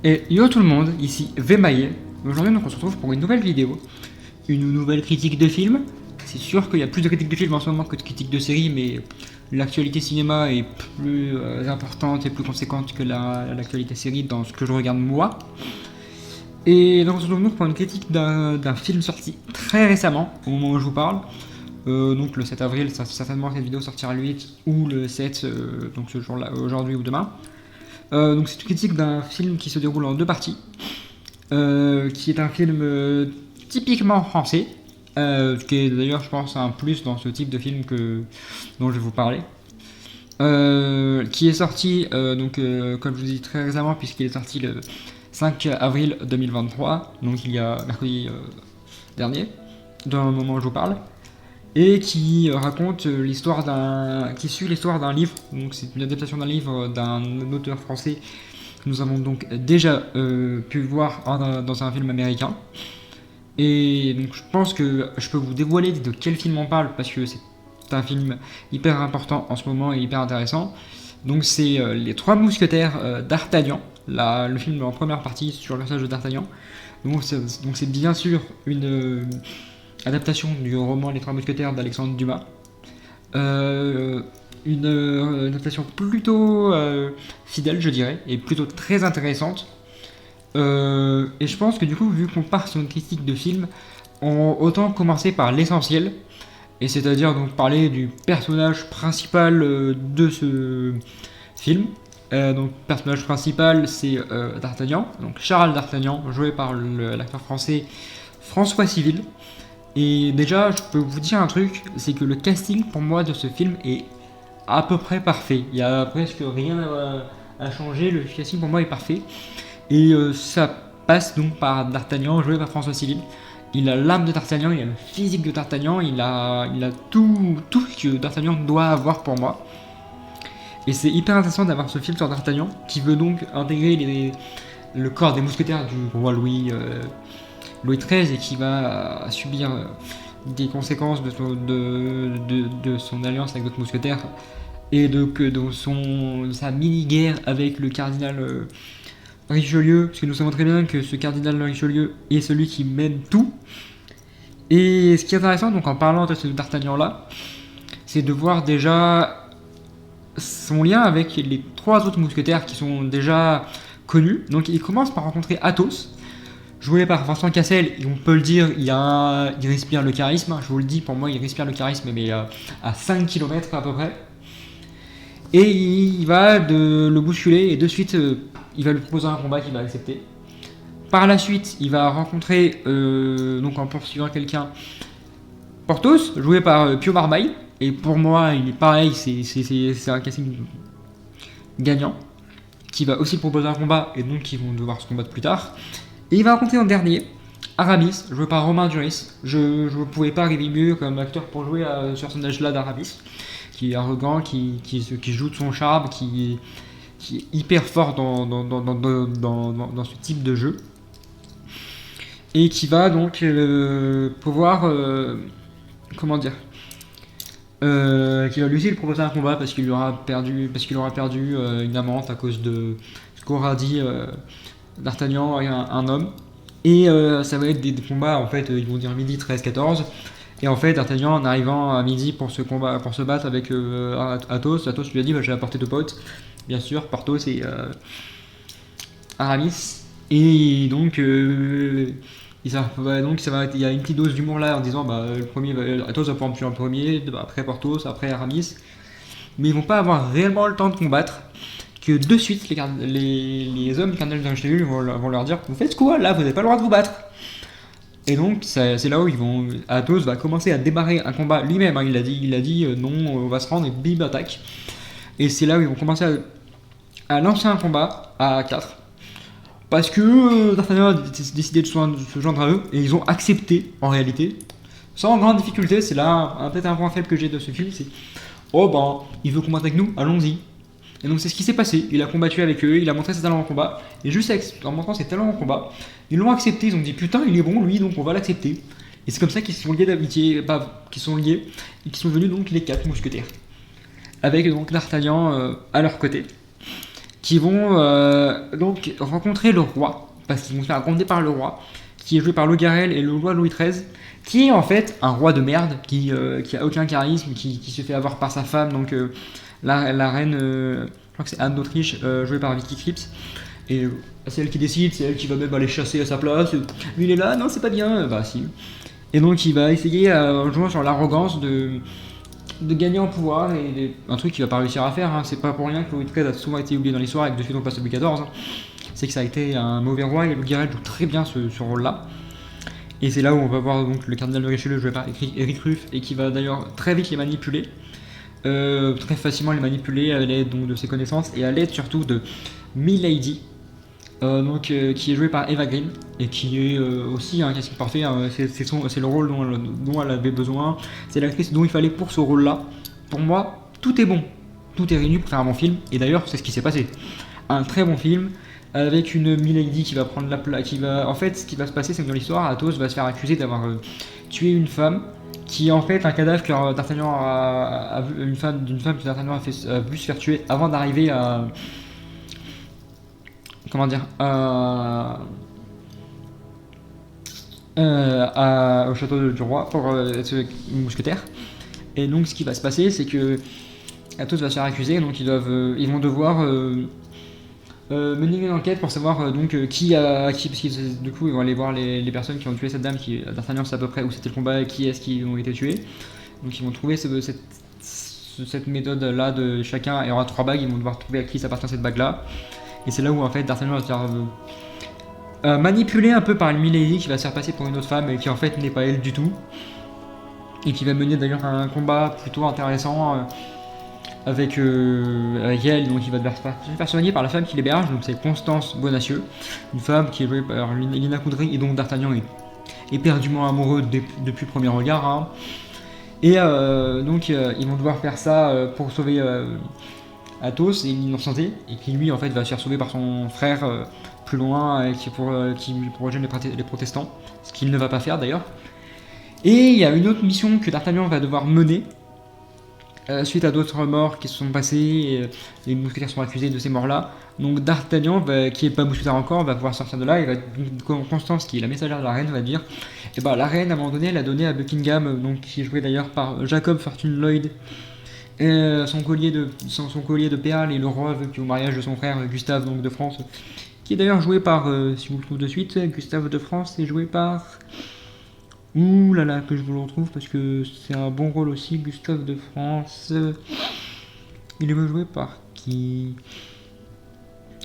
Et yo tout le monde, ici Vemaillé. Aujourd'hui donc on se retrouve pour une nouvelle vidéo, une nouvelle critique de film. C'est sûr qu'il y a plus de critiques de films en ce moment que de critiques de séries, mais l'actualité cinéma est plus importante et plus conséquente que l'actualité série dans ce que je regarde moi. Et donc on se retrouve donc pour une critique d'un film sorti très récemment, au moment où je vous parle. Donc le 7 avril, certainement cette vidéo sortira le 8 ou le 7, donc ce jour-là, aujourd'hui ou demain. Donc c'est une critique d'un film qui se déroule en deux parties, qui est un film typiquement français, qui est d'ailleurs je pense un plus dans ce type de film dont je vais vous parler, qui est sorti comme je vous dis très récemment puisqu'il est sorti le 5 avril 2023, donc il y a mercredi dernier, dans le moment où je vous parle, et qui raconte qui suit l'histoire d'un livre. Donc c'est une adaptation d'un livre d'un auteur français que nous avons donc déjà pu voir dans un film américain. Et donc je pense que je peux vous dévoiler de quel film on parle parce que c'est un film hyper important en ce moment et hyper intéressant. Donc c'est Les Trois Mousquetaires d'Artagnan, le film en première partie sur le personnage de d'Artagnan. Donc c'est bien sûr une adaptation du roman Les Trois Mousquetaires d'Alexandre Dumas. Une adaptation plutôt fidèle, je dirais, et plutôt très intéressante. Et je pense que du coup, vu qu'on part sur une critique de film, autant commencer par l'essentiel, et c'est-à-dire donc parler du personnage principal de ce film. Donc le personnage principal, c'est D'Artagnan, donc Charles D'Artagnan, joué par l'acteur français François Civil. Et déjà, je peux vous dire un truc, c'est que le casting pour moi de ce film est à peu près parfait. Il y a presque rien à changer, le casting pour moi est parfait. Et ça passe donc par D'Artagnan, joué par François Civil. Il a l'âme de D'Artagnan, il a le physique de D'Artagnan, il a tout ce que D'Artagnan doit avoir pour moi. Et c'est hyper intéressant d'avoir ce film sur D'Artagnan, qui veut donc intégrer le corps des mousquetaires du roi Louis XIII et qui va subir des conséquences de son alliance avec d'autres mousquetaires et de sa mini-guerre avec le cardinal Richelieu, parce que nous savons très bien que ce cardinal Richelieu est celui qui mène tout. Et ce qui est intéressant donc en parlant de ce D'Artagnan là, c'est de voir déjà son lien avec les trois autres mousquetaires qui sont déjà connus. Donc il commence par rencontrer Athos, joué par Vincent Cassel, et on peut le dire, il respire le charisme. Je vous le dis, pour moi, il respire le charisme, mais à 5 km à peu près. Et il va le bousculer, et de suite, il va lui proposer un combat qu'il va accepter. Par la suite, il va rencontrer, donc en poursuivant quelqu'un, Porthos, joué par Pio Marmaille. Et pour moi, il est pareil, c'est un casting gagnant, qui va aussi proposer un combat, et donc ils vont devoir se combattre plus tard. Et il va rencontrer en dernier Aramis, joué par Romain Duris. Je ne pouvais pas arriver mieux comme acteur pour jouer à ce personnage-là d'Aramis, qui est arrogant, qui joue de son charme, qui est hyper fort dans ce type de jeu. Et qui va donc pouvoir... comment dire qui va lui aussi lui proposer un combat parce qu'il aura perdu une amante à cause de ce qu'aura dit D'Artagnan et un homme. Et ça va être des combats, en fait, ils vont dire midi 13-14. Et en fait, D'Artagnan, en arrivant à midi pour se battre avec Athos lui a dit j'ai apporté deux potes, bien sûr, Porthos et Aramis. Et donc, il y a une petite dose d'humour là en disant le premier, Athos va pouvoir me tuer en premier, après Porthos, après Aramis. Mais ils vont pas avoir réellement le temps de combattre. Que de suite, les hommes du cardinal de Richelieu vont leur dire vous faites quoi là, vous n'avez pas le droit de vous battre. Et donc c'est là où Athos va commencer à démarrer un combat lui-même, hein, il a dit non, on va se rendre et bim, attaque. Et c'est là où ils vont commencer à lancer un combat à 4. Parce que D'Artagnan a décidé de se joindre à eux, et ils ont accepté en réalité, sans grande difficulté. C'est là peut-être un point faible que j'ai de ce film, c'est il veut combattre avec nous, allons-y. Et donc c'est ce qui s'est passé, il a combattu avec eux, il a montré ses talents en combat, et juste en montrant ses talents en combat, ils l'ont accepté, ils ont dit putain il est bon lui, donc on va l'accepter. Et c'est comme ça qu'ils se sont liés d'amitié, qu'ils sont liés, et qu'ils sont devenus donc les 4 mousquetaires. Avec donc D'Artagnan à leur côté. qui vont donc rencontrer le roi, parce qu'ils vont se faire raconter par le roi, qui est joué par Logarel et le roi Louis XIII, qui est en fait un roi de merde, qui a aucun charisme, qui se fait avoir par sa femme, donc la reine, je crois que c'est Anne d'Autriche, jouée par Vicky Krieps, et c'est elle qui décide, c'est elle qui va même aller chasser à sa place. Lui il est là, non c'est pas bien, bah si. Et donc il va essayer, en jouant sur l'arrogance, de gagner en pouvoir, et un truc qu'il va pas réussir à faire, hein. C'est pas pour rien que Louis XIII a souvent été oublié dans l'histoire et que depuis on passe à Louis XIV. Hein. C'est que ça a été un mauvais roi et Louis joue très bien ce rôle-là. Et c'est là où on va voir donc le cardinal de Richelieu joué par Eric Ruff et qui va d'ailleurs très vite les manipuler. Très facilement les manipuler à l'aide donc, de ses connaissances et à l'aide surtout de Milady, qui est jouée par Eva Green et qui est aussi un casting parfait. Hein. C'est le rôle dont elle avait besoin. C'est l'actrice dont il fallait pour ce rôle-là. Pour moi, tout est bon. Tout est réuni pour faire un bon film. Et d'ailleurs, c'est ce qui s'est passé. Un très bon film avec une Milady qui va prendre la place. En fait, ce qui va se passer, c'est que dans l'histoire, Athos va se faire accuser d'avoir tué une femme qui est en fait un cadavre que D'Artagnan a vu, d'une femme que D'Artagnan a vu se faire tuer avant d'arriver à comment dire au château du roi pour être mousquetaire. Et donc ce qui va se passer, c'est que Athos va se faire accuser, donc ils vont devoir mener une enquête pour savoir qui a qui, parce que du coup ils vont aller voir les personnes qui ont tué cette dame, qui D'Artagnan sait à peu près où c'était le combat et qui est-ce qui ont été tués. Donc ils vont trouver cette méthode là de chacun, et il y aura 3 bagues, ils vont devoir trouver à qui s'appartient cette bague là. Et c'est là où en fait D'Artagnan va se faire manipulé un peu par une Milady qui va se faire passer pour une autre femme et qui en fait n'est pas elle du tout. Et qui va mener d'ailleurs un combat plutôt intéressant avec elle, donc il va devoir se faire soigner par la femme qui l'héberge, donc c'est Constance Bonacieux, une femme qui est jouée par Lina Coudry et dont D'Artagnan est éperdument amoureux depuis le premier regard. Hein. Et ils vont devoir faire ça pour sauver Athos et l'innocenté, et qui lui en fait va se faire sauver par son frère plus loin et qui rejoindre les protestants, ce qu'il ne va pas faire d'ailleurs. Et il y a une autre mission que D'Artagnan va devoir mener suite à d'autres morts qui se sont passés, et les mousquetaires sont accusés de ces morts-là. Donc D'Artagnan, qui n'est pas mousquetaire encore, va pouvoir sortir de là, et Constance, qui est la messagère de la reine, va dire et bah, la reine à un moment donné elle a donné à Buckingham, donc, qui est joué d'ailleurs par Jacob Fortune Lloyd, son collier de perles, et le roi veut au mariage de son frère Gustave donc, de France, qui est d'ailleurs joué par, si vous le trouvez de suite, Gustave de France est joué par... Ouh là là, que je vous le retrouve parce que c'est un bon rôle aussi, Gustave de France. Il est joué par qui?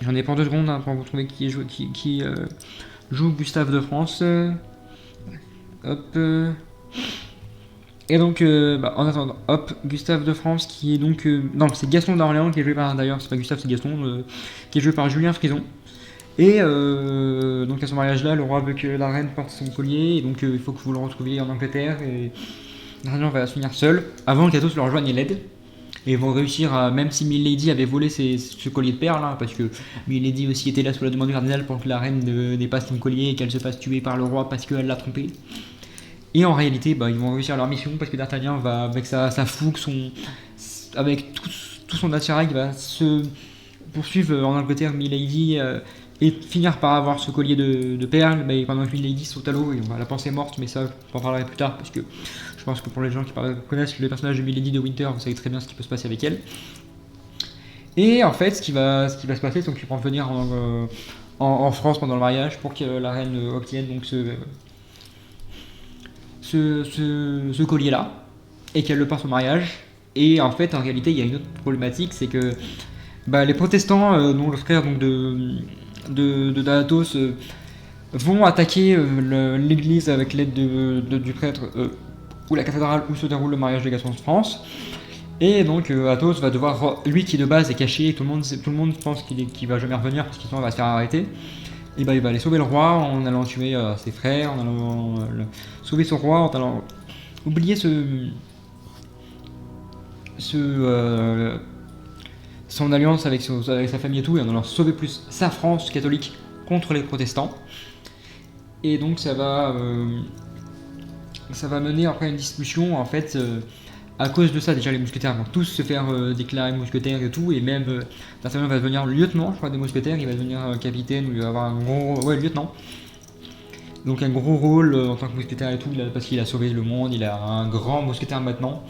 J'en ai pas 2 secondes pour vous trouver qui joue Gustave de France. Hop. Et donc, en attendant, hop, Gustave de France qui est donc... non, c'est Gaston d'Orléans qui est joué par... D'ailleurs, c'est pas Gustave, c'est Gaston, qui est joué par Julien Frison. Et donc à ce mariage-là, le roi veut que la reine porte son collier, et donc il faut que vous le retrouviez en Angleterre, et D'Artagnan va se finir seul, avant qu'Athos le rejoigne et l'aide. Et ils vont réussir à, même si Milady avait volé ce collier de perles, hein, parce que Milady aussi était là sous la demande du cardinal pour que la reine n'ait pas son collier et qu'elle se fasse tuer par le roi parce qu'elle l'a trompé. Et en réalité, ils vont réussir leur mission parce que D'Artagnan va, avec sa fougue, avec tout son attirail, il va se poursuivre en Angleterre Milady, et finir par avoir ce collier de perles, mais pendant que Milady saute à l'eau, et on va la penser morte, mais ça j'en parlerai plus tard, parce que je pense que pour les gens qui connaissent le personnage de Milady de Winter, vous savez très bien ce qui peut se passer avec elle. Et en fait, ce qui va se passer, c'est qu'ils vont venir en France pendant le mariage pour que la reine obtienne donc ce collier-là, et qu'elle le porte au mariage. Et en fait, en réalité, il y a une autre problématique, c'est que les protestants, dont le frère donc, de Athos, vont attaquer l'église avec l'aide du prêtre, ou la cathédrale où se déroule le mariage de Gaston de France. Et donc Athos va devoir, lui qui de base est caché, tout le monde pense qu'il va jamais revenir parce qu'il va se faire arrêter, et il va aller sauver le roi en allant tuer ses frères, en allant sauver son roi, en allant oublier son alliance avec sa famille et tout, et en allant sauver plus sa France catholique contre les protestants. Et donc ça va mener après une discussion en fait à cause de ça, déjà les mousquetaires vont tous se faire déclarer mousquetaires et tout, et même D'Artagnan va devenir lieutenant, je crois, des mousquetaires, il va devenir capitaine, ou il va avoir un gros... Ouais, lieutenant. Donc un gros rôle en tant que mousquetaire et tout, parce qu'il a sauvé le monde, il a un grand mousquetaire maintenant.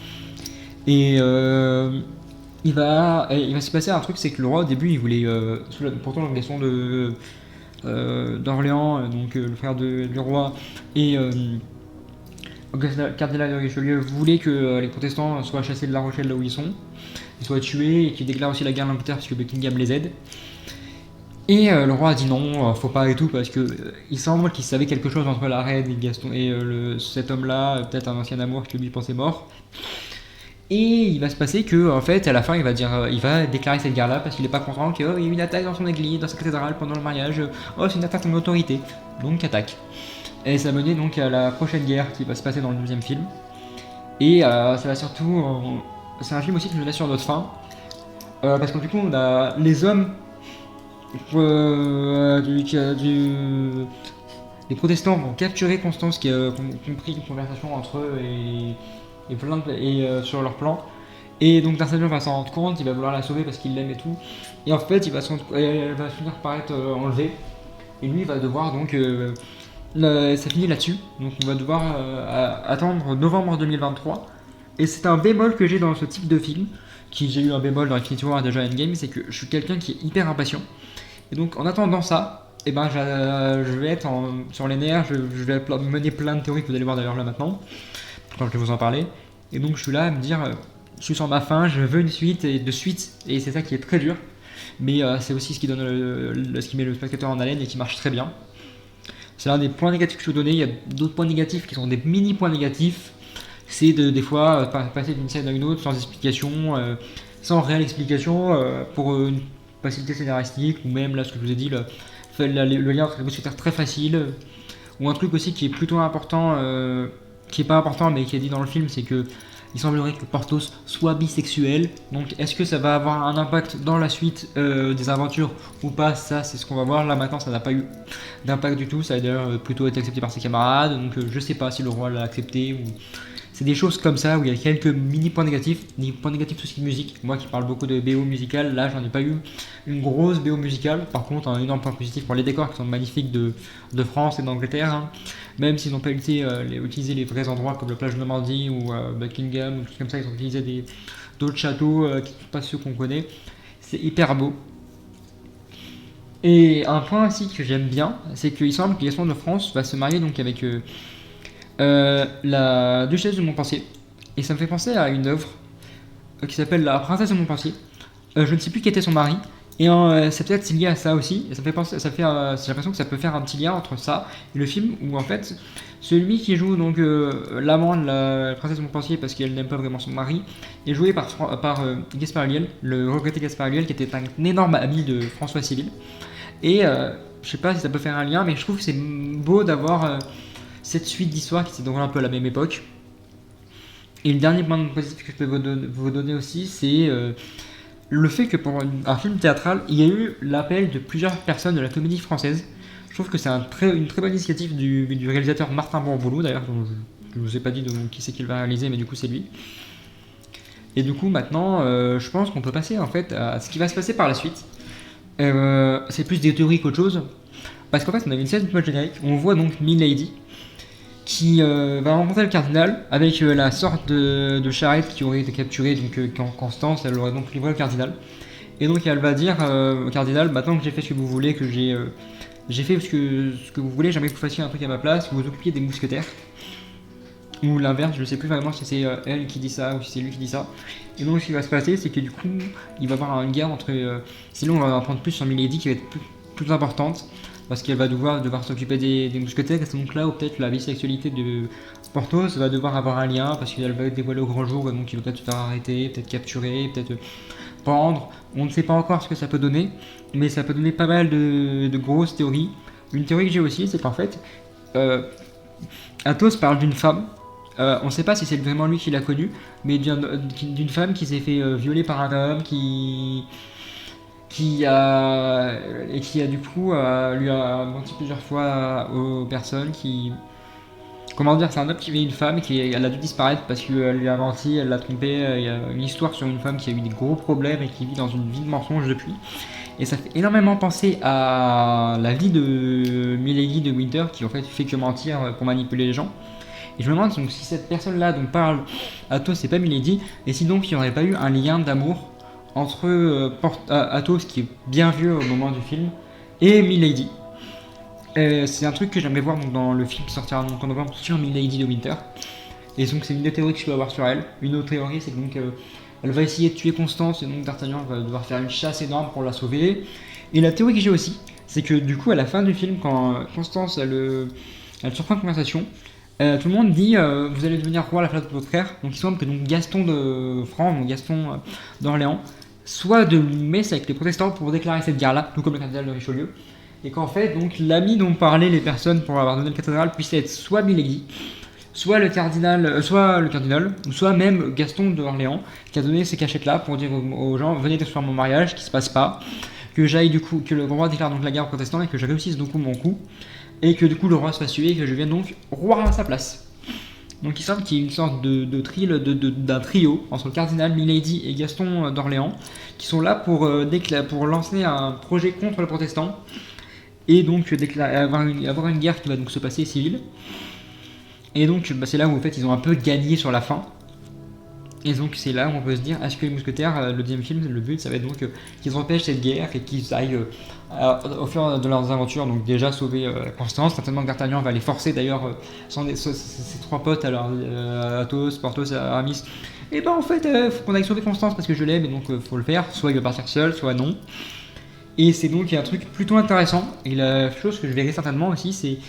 Et il va se passer un truc, c'est que le roi au début il voulait, pourtant l'obligation d'Orléans, donc le frère du roi, et cardinal de Richelieu voulait que les protestants soient chassés de La Rochelle là où ils sont, ils soient tués et qu'ils déclarent aussi la guerre à l'Angleterre parce que Buckingham les aide. Et le roi a dit non, faut pas et tout, parce que il semble qu'il savait quelque chose entre la reine et Gaston et cet homme-là, peut-être un ancien amour que lui pensait mort. Et il va se passer que, en fait, à la fin, il va déclarer cette guerre-là parce qu'il est pas content qu'il y ait eu une attaque dans son église, dans sa cathédrale pendant le mariage. Oh, c'est une attaque à mon autorité, donc attaque. Et ça menait donc à la prochaine guerre qui va se passer dans le deuxième film. Et ça va surtout, c'est un film aussi qui nous laisse sur notre faim, parce que du coup, on a les hommes les protestants vont capturer Constance qui a compris une conversation entre eux et sur leur plan. Et donc D'Artagnan va s'en rendre compte, il va vouloir la sauver parce qu'il l'aime et tout. Et en fait, elle va finir par être enlevée. Et lui, il va devoir donc... ça finit là-dessus. Donc on va devoir attendre novembre 2023. Et c'est un bémol que j'ai dans ce type de film, qui j'ai eu un bémol dans Infinity War déjà Endgame, c'est que je suis quelqu'un qui est hyper impatient. Et donc en attendant ça, eh ben, je vais être sur les nerfs, je vais mener plein de théories que vous allez voir d'ailleurs là maintenant, quand je vais vous en parler. Et donc je suis là à me dire, je suis sur ma faim, je veux une suite et de suite, et c'est ça qui est très dur. Mais c'est aussi ce qui donne ce qui met le spectateur en haleine et qui marche très bien. C'est l'un des points négatifs que je vous donnais. Il y a d'autres points négatifs qui sont des mini points négatifs. C'est des fois passer d'une scène à une autre sans explication, sans réelle explication, pour une facilité scénaristique, ou même là ce que je vous ai dit, le lien entre les mousquetaires très facile. Ou un truc aussi qui est plutôt important, qui est pas important mais qui est dit dans le film, c'est que il semblerait que Porthos soit bisexuel. Donc est-ce que ça va avoir un impact dans la suite des aventures ou pas? Ça c'est ce qu'on va voir. Là maintenant ça n'a pas eu d'impact du tout. Ça a d'ailleurs plutôt été accepté par ses camarades. Donc je sais pas si le roi l'a accepté ou... C'est des choses comme ça où il y a quelques mini points négatifs. Des points négatifs tout ce qui est musique. Moi qui parle beaucoup de BO musicale, là j'en ai pas eu une grosse BO musicale. Par contre un énorme point positif pour les décors qui sont magnifiques de France et d'Angleterre, hein. Même s'ils n'ont pas utilisé les vrais endroits comme la plage de Normandie ou Buckingham ou des choses comme ça, ils ont utilisé d'autres châteaux qui ne sont pas ceux qu'on connaît. C'est hyper beau. Et un point aussi que j'aime bien, c'est qu'il semble que Gaston de France va se marier donc avec la duchesse de Montpensier. Et ça me fait penser à une œuvre qui s'appelle La princesse de Montpensier. Je ne sais plus qui était son mari. Et c'est peut-être lié à ça aussi. Et ça me fait penser, j'ai l'impression que ça peut faire un petit lien entre ça et le film où en fait celui qui joue donc l'amant de la princesse de Montpensier parce qu'elle n'aime pas vraiment son mari est joué par Gaspard Ulliel, le regretté Gaspard Ulliel qui était un énorme ami de François Civil. Et je sais pas si ça peut faire un lien, mais je trouve que c'est beau d'avoir cette suite d'histoires qui se déroule un peu à la même époque. Et le dernier point positif que je peux vous donner aussi, c'est le fait que pour un film théâtral, il y a eu l'appel de plusieurs personnes de la comédie française. Je trouve que c'est une très bonne initiative du réalisateur Martin Bourboulou, d'ailleurs, dont je ne vous ai pas dit qui c'est qu'il va réaliser, mais du coup c'est lui. Et du coup maintenant, je pense qu'on peut passer en fait à ce qui va se passer par la suite. C'est plus des théories qu'autre chose. Parce qu'en fait, on a une scène post-générique où on voit donc Milady qui va rencontrer le cardinal avec la sorte de charrette qui aurait été capturée, donc quand Constance, elle aurait donc livré le cardinal. Et donc elle va dire au cardinal, maintenant que j'ai fait ce que vous voulez, que j'ai fait ce que vous voulez, j'aimerais que vous fassiez un truc à ma place, que vous occupiez des mousquetaires. Ou l'inverse, je ne sais plus vraiment si c'est elle qui dit ça ou si c'est lui qui dit ça. Et donc ce qui va se passer, c'est que du coup, il va y avoir une guerre entre... sinon on va en apprendre plus sur Milady qui va être plus importante. Parce qu'elle va devoir s'occuper des mousquetaires, et c'est donc là où peut-être la bisexualité de Porthos va devoir avoir un lien, parce qu'elle va être dévoilée au grand jour, et donc il va peut-être se faire arrêter, peut-être capturer, peut-être pendre. On ne sait pas encore ce que ça peut donner, mais ça peut donner pas mal de grosses théories. Une théorie que j'ai aussi, c'est qu'en fait, Athos parle d'une femme. On ne sait pas si c'est vraiment lui qui l'a connue, mais d'une femme qui s'est fait violer par un homme, qui a du coup lui a menti plusieurs fois aux personnes comment dire, c'est un homme qui vit une femme elle a dû disparaître parce qu'elle lui a menti, elle l'a trompé. Il y a une histoire sur une femme qui a eu des gros problèmes et qui vit dans une vie de mensonge depuis. Et ça fait énormément penser à la vie de Milady de Winter qui en fait que mentir pour manipuler les gens. Et je me demande donc, si cette personne-là dont parle Athos, c'est pas Milady, et si donc il n'y aurait pas eu un lien d'amour entre Athos, qui est bien vieux au moment du film, et Milady. C'est un truc que j'aimerais voir donc, dans le film qui sortira donc, en novembre sur Milady de Winter. Et donc c'est une des théories que je peux avoir sur elle. Une autre théorie, c'est que donc elle va essayer de tuer Constance, et donc D'Artagnan va devoir faire une chasse énorme pour la sauver. Et la théorie que j'ai aussi, c'est que du coup à la fin du film, quand Constance elle surprend une conversation, tout le monde dit vous allez devenir roi à la place de votre frère. Donc il semble que donc Gaston de France, donc Gaston d'Orléans, soit de messe avec les protestants pour déclarer cette guerre-là, tout comme le cardinal de Richelieu. Et qu'en fait, donc l'ami dont parlaient les personnes pour avoir donné le cathédrale puisse être soit Milady, soit le cardinal, ou soit même Gaston d'Orléans, qui a donné ces cachettes-là pour dire aux gens venez sur mon mariage, qui se passe pas, que j'aille du coup, que le roi déclare donc la guerre aux protestants et que je réussisse donc mon coup, et que du coup le roi soit tué et que je vienne donc roi à sa place. Donc il semble qu'il y ait une sorte d'un trio entre le cardinal, Milady et Gaston d'Orléans, qui sont là pour lancer un projet contre les protestants, et donc avoir une guerre qui va donc se passer civile. Et donc c'est là où en fait ils ont un peu gagné sur la fin. Et donc c'est là où on peut se dire, est-ce que les mousquetaires, le deuxième film, le but ça va être donc qu'ils empêchent cette guerre et qu'ils aillent au fur de leurs aventures, donc déjà sauver Constance. Certainement que D'Artagnan va les forcer d'ailleurs, ses trois potes, alors Athos, Porthos, Aramis. Et ben en fait, faut qu'on aille sauver Constance parce que je l'aime et donc faut le faire. Soit il va partir seul, soit non. Et c'est donc un truc plutôt intéressant. Et la chose que je verrai certainement aussi, c'est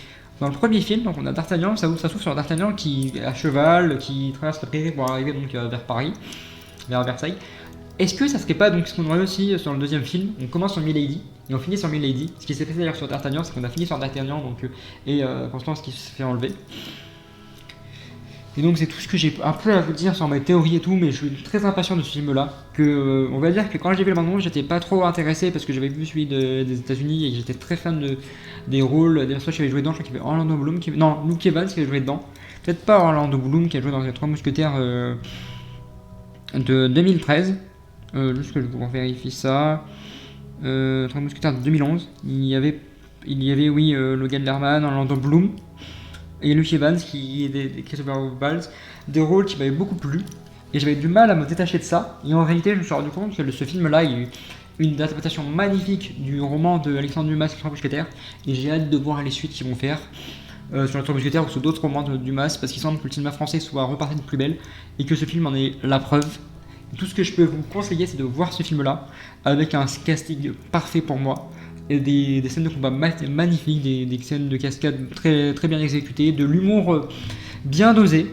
dans le premier film, donc on a D'Artagnan, ça s'ouvre sur D'Artagnan qui est à cheval, qui traverse la prairie pour arriver donc vers Paris, vers Versailles. Est-ce que ça serait pas donc ce qu'on aurait aussi sur le deuxième film? On commence sur Milady et on finit sur Milady. Ce qui s'est fait d'ailleurs sur D'Artagnan, c'est qu'on a fini sur D'Artagnan donc, et Constance qui se fait enlever. Et donc c'est tout ce que j'ai un peu à vous dire sur mes théories et tout, mais je suis très impatient de ce film-là. On va dire que quand j'ai vu le bande-annonce, j'étais pas trop intéressé parce que j'avais vu celui des États-Unis et que j'étais très fan des rôles, des personnages qui avaient joué dedans. Je crois qu'il y avait Orlando Bloom, non, Luke Evans qui avait joué dedans. Peut-être pas Orlando Bloom qui a joué dans les Trois Mousquetaires de 2013. Juste que je vous vérifie ça. Trois Mousquetaires de 2011. Il y avait oui, Logan Lerman, Orlando Bloom. Et Luke Evans qui est des Christopher Waltz, des rôles qui m'avaient beaucoup plu et j'avais du mal à me détacher de ça. Et en réalité, je me suis rendu compte que ce film-là, il y a eu une interprétation magnifique du roman de Alexandre Dumas, Les Trois Mousquetaires, et j'ai hâte de voir les suites qu'ils vont faire sur Les Trois Mousquetaires ou sur d'autres romans de Dumas, parce qu'il semble que le cinéma français soit reparti de plus belle et que ce film en est la preuve. Tout ce que je peux vous conseiller, c'est de voir ce film-là avec un casting parfait pour moi. Et des scènes de combat magnifiques, des scènes de cascade très, très bien exécutées, de l'humour bien dosé,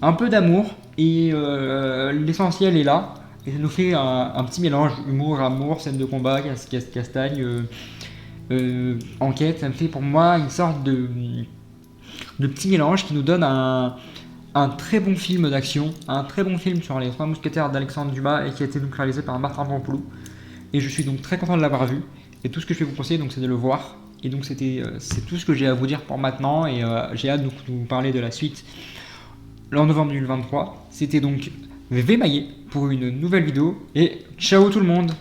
un peu d'amour, et l'essentiel est là. Et ça nous fait un petit mélange, humour, amour, scène de combat, castagne, enquête. Ça me fait pour moi une sorte de petit mélange qui nous donne un très bon film d'action, un très bon film sur les Trois Mousquetaires d'Alexandre Dumas et qui a été donc réalisé par Martin Rampoulou. Et je suis donc très content de l'avoir vu. Et tout ce que je vais vous conseiller, donc, c'est de le voir. Et donc c'est tout ce que j'ai à vous dire pour maintenant. Et j'ai hâte de vous parler de la suite en novembre 2023. C'était donc VV Maillet pour une nouvelle vidéo. Et ciao tout le monde!